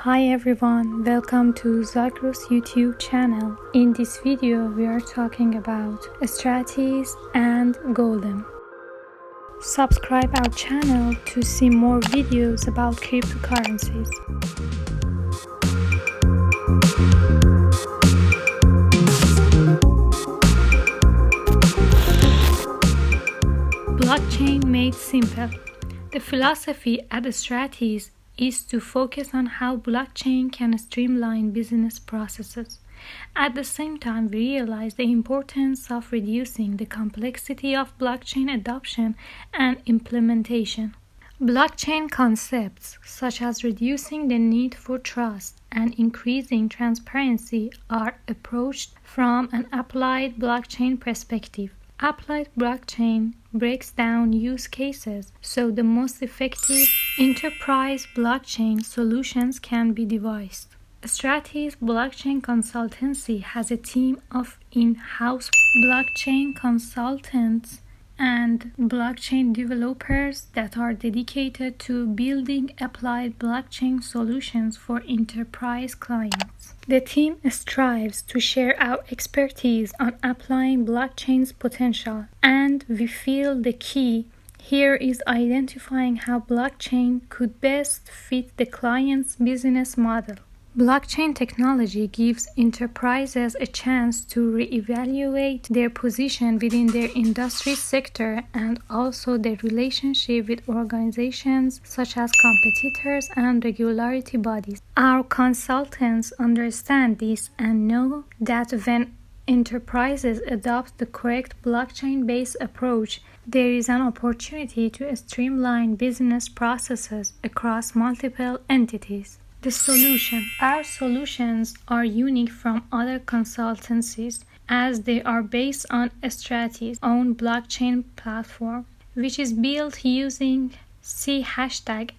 Hi everyone, welcome to Zagros YouTube channel. In this video we are talking about Stratis and Golem. Subscribe our channel to see more videos about cryptocurrencies. Blockchain made simple. The philosophy at Stratis is to focus on how blockchain can streamline business processes. At the same time, we realize the importance of reducing the complexity of blockchain adoption and implementation. Blockchain concepts such as reducing the need for trust and increasing transparency are approached from an applied blockchain perspective. Applied blockchain breaks down use cases so the most effective enterprise blockchain solutions can be devised. Stratis Blockchain Consultancy has a team of in-house blockchain consultants and blockchain developers that are dedicated to building applied blockchain solutions for enterprise clients. The team strives to share our expertise on applying blockchain's potential, and we feel the key here is identifying how blockchain could best fit the client's business model. Blockchain technology gives enterprises a chance to reevaluate their position within their industry sector and also their relationship with organizations such as competitors and regulatory bodies. Our consultants understand this and know that when enterprises adopt the correct blockchain-based approach, there is an opportunity to streamline business processes across multiple entities. The solution. Our solutions are unique from other consultancies as they are based on Stratis' own blockchain platform, which is built using C#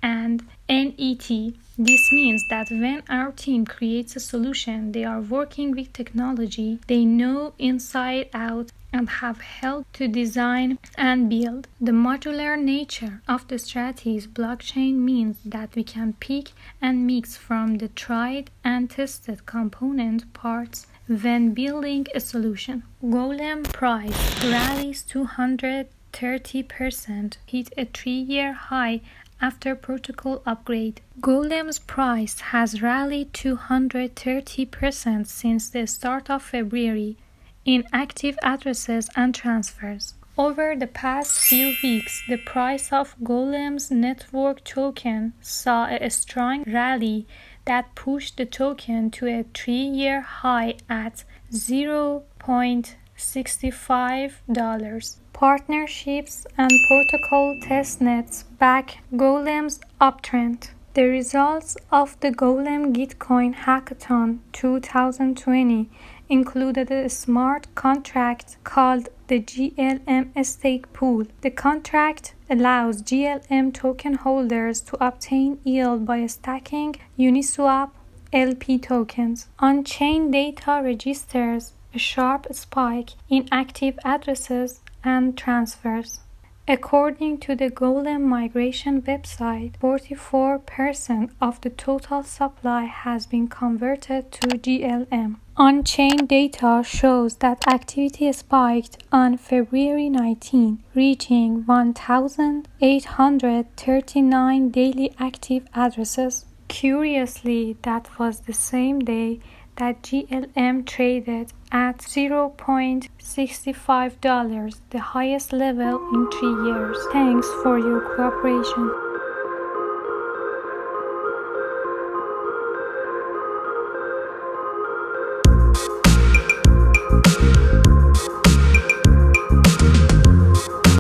and NET. This means that when our team creates a solution, they are working with technology they know inside out and have helped to design and build. The modular nature of the Stratis blockchain means that we can pick and mix from the tried and tested component parts when building a solution. Golem price rallies 230%, hit a 3-year high after protocol upgrade. Golem's price has rallied 230% since the start of February in active addresses and transfers. Over the past few weeks, the price of Golem's network token saw a strong rally that pushed the token to a 3-year high at $0.65. Partnerships and protocol testnets back Golem's uptrend. The results of the Golem Gitcoin Hackathon 2020 included a smart contract called the GLM stake pool. The contract allows GLM token holders to obtain yield by stacking Uniswap LP tokens. On-chain data registers a sharp spike in active addresses and transfers. According to the Golem migration website, 44% of the total supply has been converted to GLM. On-chain data shows that activity spiked on February 19, reaching 1,839 daily active addresses. Curiously, that was the same day that GLM traded at $0.65, the highest level in 3 years. Thanks for your cooperation.